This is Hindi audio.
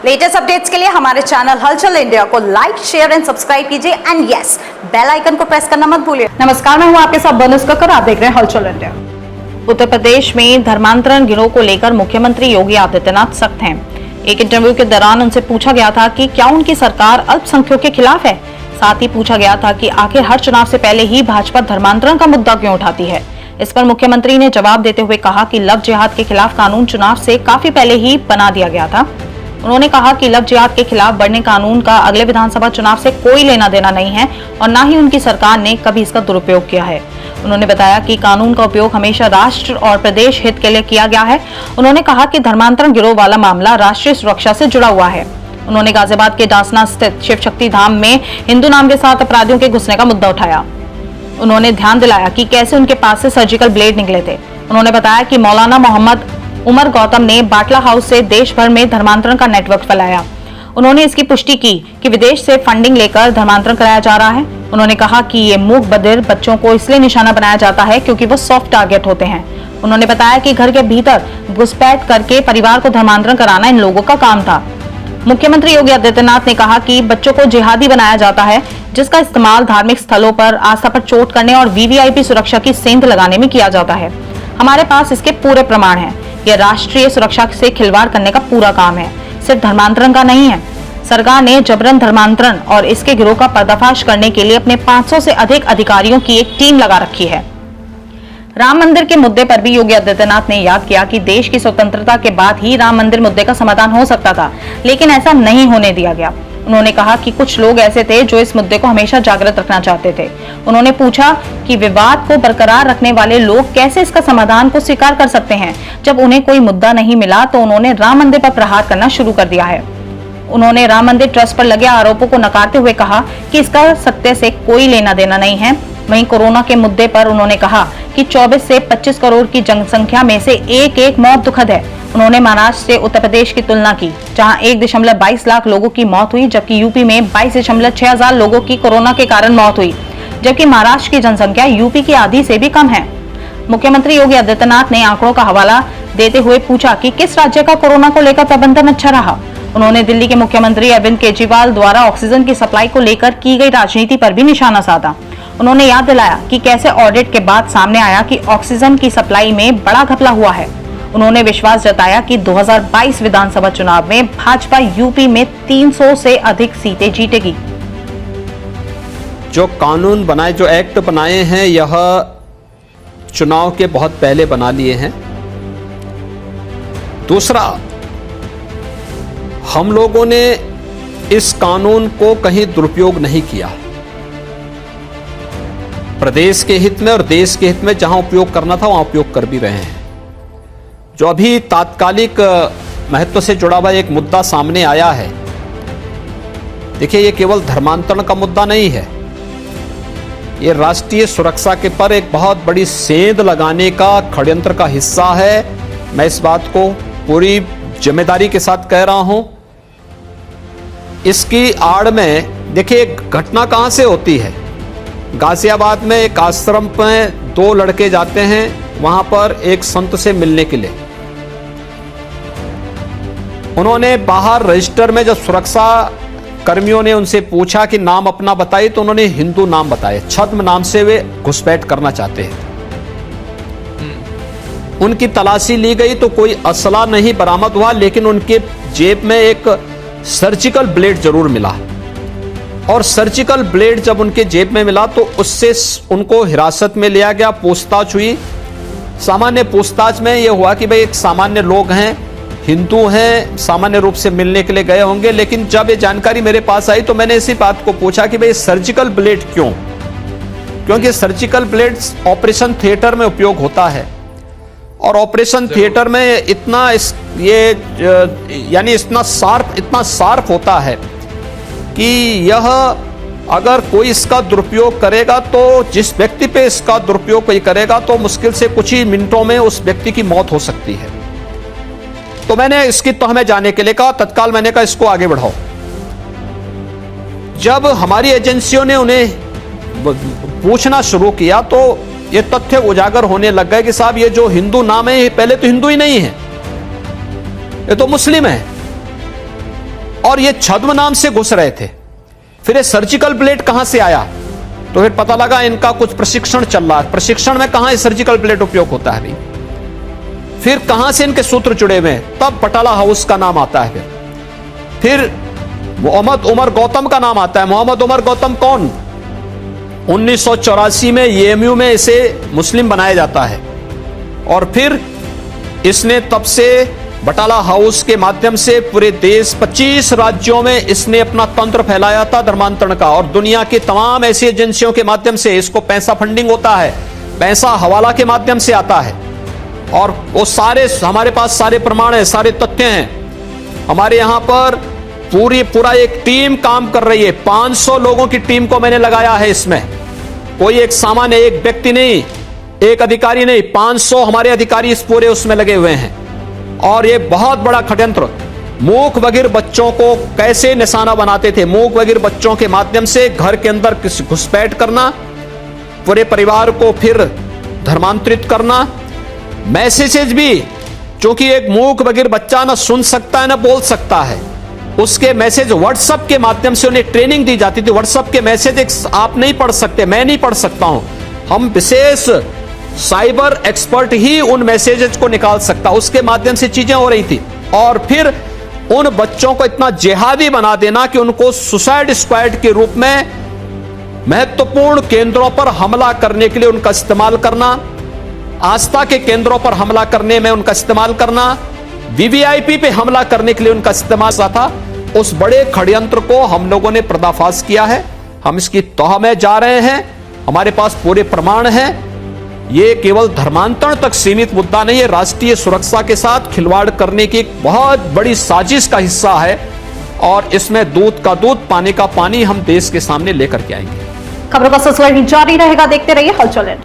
लेटेस्ट अपडेट्स के लिए हमारे चैनल हलचल इंडिया को लाइक, शेयर एंड सब्सक्राइब कीजिए एंड यस, बेल आइकन को प्रेस करना मत भूलिए। नमस्कार, मैं हूं आपके साथ बनस कक्कर, आप देख रहे हैं हलचल इंडिया। उत्तर प्रदेश में धर्मांतरण गिरोह को लेकर मुख्यमंत्री योगी आदित्यनाथ सख्त हैं। एक इंटरव्यू के दौरान उनसे पूछा गया था कि क्या उनकी सरकार अल्पसंख्यकों के खिलाफ है। साथ ही पूछा गया था कि आखिर हर चुनाव से पहले ही भाजपा धर्मांतरण का मुद्दा क्यों उठाती है। इस पर मुख्यमंत्री ने जवाब देते हुए कहा कि लव जिहाद के खिलाफ कानून चुनाव से काफी पहले ही बना दिया गया था। उन्होंने कहा कि लव जिहाद के खिलाफ बढ़ने कानून का अगले विधानसभा चुनाव से कोई लेना देना नहीं है और न ही उनकी सरकार ने कभी इसका दुरुपयोग किया है। उन्होंने बताया कि कानून का उपयोग हमेशा राष्ट्र और प्रदेश हित के लिए किया गया है। उन्होंने कहा कि धर्मांतरण गिरोह वाला मामला राष्ट्रीय सुरक्षा से जुड़ा हुआ है। उन्होंने गाजियाबाद के डासना स्थित शिव शक्ति धाम में हिंदू नाम के साथ अपराधियों के घुसने का मुद्दा उठाया। उन्होंने ध्यान दिलाया कि कैसे उनके पास से सर्जिकल ब्लेड निकले थे। उन्होंने बताया कि मौलाना मोहम्मद उमर गौतम ने बाटला हाउस से देश भर में धर्मांतरण का नेटवर्क फैलाया। उन्होंने इसकी पुष्टि की कि विदेश से फंडिंग लेकर धर्मांतरण कराया जा रहा है। उन्होंने कहा कि ये मूक बधिर बच्चों को इसलिए निशाना बनाया जाता है क्योंकि वो सॉफ्ट टारगेट होते हैं। उन्होंने बताया कि घर के भीतर घुसपैठ करके परिवार को धर्मांतरण कराना इन लोगों का काम था। मुख्यमंत्री योगी आदित्यनाथ ने कहा कि बच्चों को जिहादी बनाया जाता है, जिसका इस्तेमाल धार्मिक स्थलों पर आस्था पर चोट करने और वीवीआईपी सुरक्षा की सेंध लगाने में किया जाता है। हमारे पास इसके पूरे प्रमाण हैं। यह राष्ट्रीय सुरक्षा से खिलवाड़ करने का पूरा काम है, सिर्फ धर्मांतरण का नहीं है। सरकार ने जबरन धर्मांतरण और इसके गिरोह का पर्दाफाश करने के लिए अपने 500 से अधिक अधिकारियों की एक टीम लगा रखी है। राम मंदिर के मुद्दे पर भी योगी आदित्यनाथ ने याद किया कि देश की स्वतंत्रता के बाद ही राम मंदिर मुद्दे का समाधान हो सकता था, लेकिन ऐसा नहीं होने दिया गया। उन्होंने कहा कि कुछ लोग ऐसे थे जो इस मुद्दे को हमेशा जागृत रखना चाहते थे। उन्होंने पूछा कि विवाद को बरकरार रखने वाले लोग कैसे इसका समाधान को स्वीकार कर सकते हैं। जब उन्हें कोई मुद्दा नहीं मिला तो उन्होंने राम मंदिर पर प्रहार करना शुरू कर दिया है। उन्होंने राम मंदिर ट्रस्ट पर लगे आरोपों को नकारते हुए कहा कि इसका सत्य से कोई लेना देना नहीं है। वहीं कोरोना के मुद्दे पर उन्होंने कहा कि 24 से 25 करोड़ की जनसंख्या में से एक एक मौत दुखद है। उन्होंने महाराष्ट्र से उत्तर प्रदेश की तुलना की, जहां 1.22 लाख लोगों की मौत हुई, जबकि यूपी में 22.6 हजार लोगों की कोरोना के कारण मौत हुई, जबकि महाराष्ट्र की जनसंख्या यूपी की आधी से भी कम है। मुख्यमंत्री योगी आदित्यनाथ ने आंकड़ों का हवाला देते हुए पूछा कि किस राज्य का कोरोना को लेकर प्रबंधन अच्छा रहा। उन्होंने दिल्ली के मुख्यमंत्री अरविंद केजरीवाल द्वारा ऑक्सीजन की सप्लाई को लेकर की गई राजनीति पर भी निशाना साधा। उन्होंने याद दिलाया कि कैसे ऑडिट के बाद सामने आया कि ऑक्सीजन की सप्लाई में बड़ा घपला हुआ है। उन्होंने विश्वास जताया कि 2022 विधानसभा चुनाव में भाजपा यूपी में 300 से अधिक सीटें जीतेगी। जो कानून बनाए, जो एक्ट बनाए हैं, यह चुनाव के बहुत पहले बना लिए हैं। दूसरा, हम लोगों ने इस कानून को कहीं दुरुपयोग नहीं किया। प्रदेश के हित में और देश के हित में जहां उपयोग करना था वहां उपयोग कर भी रहे हैं। जो अभी तात्कालिक महत्व से जुड़ा हुआ एक मुद्दा सामने आया है, देखिए, ये केवल धर्मांतरण का मुद्दा नहीं है। ये राष्ट्रीय सुरक्षा के पर एक बहुत बड़ी सेंध लगाने का षड्यंत्र का हिस्सा है। मैं इस बात को पूरी जिम्मेदारी के साथ कह रहा हूं। इसकी आड़ में देखिए, घटना कहां से होती है। गाजियाबाद में एक आश्रम में 2 लड़के जाते हैं वहां पर एक संत से मिलने के लिए। उन्होंने बाहर रजिस्टर में जब सुरक्षा कर्मियों ने उनसे पूछा कि नाम अपना बताइए, तो उन्होंने हिंदू नाम बताए। छद्म नाम से वे घुसपैठ करना चाहते हैं। उनकी तलाशी ली गई तो कोई असला नहीं बरामद हुआ, लेकिन उनके जेब में एक सर्जिकल ब्लेड जरूर मिला। और सर्जिकल ब्लेड जब उनके जेब में मिला तो उससे उनको हिरासत में लिया गया, पूछताछ हुई। सामान्य पूछताछ में यह हुआ कि भाई एक सामान्य लोग हैं, हिंदू हैं, सामान्य रूप से मिलने के लिए गए होंगे। लेकिन जब ये जानकारी मेरे पास आई तो मैंने इसी बात को पूछा कि भाई सर्जिकल ब्लेड क्यों? क्योंकि सर्जिकल ब्लेड ऑपरेशन थिएटर में उपयोग होता है और ऑपरेशन थिएटर में इतना शार्प होता है कि यह अगर कोई इसका दुरुपयोग करेगा, तो जिस व्यक्ति पे इसका दुरुपयोग कोई करेगा तो मुश्किल से कुछ ही मिनटों में उस व्यक्ति की मौत हो सकती है। तो मैंने इसकी तो हमें जाने के लिए कहा, तत्काल मैंने कहा इसको आगे बढ़ाओ। जब हमारी एजेंसियों ने उन्हें पूछना शुरू किया तो ये तथ्य उजागर होने लग गए कि साहब, ये जो हिंदू नाम है, ये पहले तो हिंदू ही नहीं है, ये तो मुस्लिम है। और ये छद्म नाम से घुस रहे थे। फिर ये सर्जिकल ब्लेड कहां से आया, तो फिर पता लगा इनका कुछ प्रशिक्षण चल रहा है। प्रशिक्षण में कहां सर्जिकल ब्लेड उपयोग होता है। फिर कहां से इनके सूत्र जुड़े हुए हैं, तब बटाला हाउस का नाम आता है। फिर मोहम्मद उमर गौतम का नाम आता है। मोहम्मद उमर गौतम कौन? 1984 में एएमयू में इसे मुस्लिम बनाया जाता है और फिर इसने तब से बटाला हाउस के माध्यम से पूरे देश 25 राज्यों में इसने अपना तंत्र फैलाया था धर्मांतरण का, और दुनिया की तमाम ऐसी एजेंसियों के माध्यम से इसको पैसा फंडिंग होता है, पैसा हवाला के माध्यम से आता है। और वो सारे हमारे पास सारे प्रमाण है, सारे तथ्य हैं। हमारे यहां पर पूरा एक टीम काम कर रही है। 500 लोगों की टीम को मैंने लगाया है इसमें। कोई एक सामान्य एक व्यक्ति नहीं, एक अधिकारी नहीं, 500 हमारे अधिकारी इस पूरे उसमें लगे हुए हैं। और ये बहुत बड़ा षड्यंत्र, मूक बधिर बच्चों को कैसे निशाना बनाते थे। मूक बधिर बच्चों के माध्यम से घर के अंदर घुसपैठ करना, पूरे परिवार को फिर धर्मांतरित करना। मैसेजेस भी, क्योंकि एक मूक बधिर बच्चा ना सुन सकता है ना बोल सकता है, उसके मैसेज व्हाट्सएप के माध्यम से उन्हें ट्रेनिंग दी जाती थी। व्हाट्सएप के मैसेज आप नहीं पढ़ सकते, मैं नहीं पढ़ सकता हूं, हम विशेष साइबर एक्सपर्ट ही उन मैसेजेस को निकाल सकता, उसके माध्यम से चीजें हो रही थी। और फिर उन बच्चों को इतना जिहादी बना देना कि उनको सुसाइड स्क्वाड के रूप में महत्वपूर्ण केंद्रों पर हमला करने के लिए उनका इस्तेमाल करना, आस्था के केंद्रों पर हमला करने में उनका इस्तेमाल करना, वीवीआईपी पे हमला करने के लिए उनका इस्तेमाल था। उस बड़े षड्यंत्र को हम लोगों ने पर्दाफाश किया है। हम इसकी तह में जा रहे हैं, हमारे पास पूरे प्रमाण हैं। ये केवल धर्मांतरण तक सीमित मुद्दा नहीं है, राष्ट्रीय सुरक्षा के साथ खिलवाड़ करने की एक बहुत बड़ी साजिश का हिस्सा है। और इसमें दूध का दूध, पानी का पानी हम देश के सामने लेकर के आएंगे। खबरों का सिलसिला जारी रहेगा, देखते रहिए हलचल।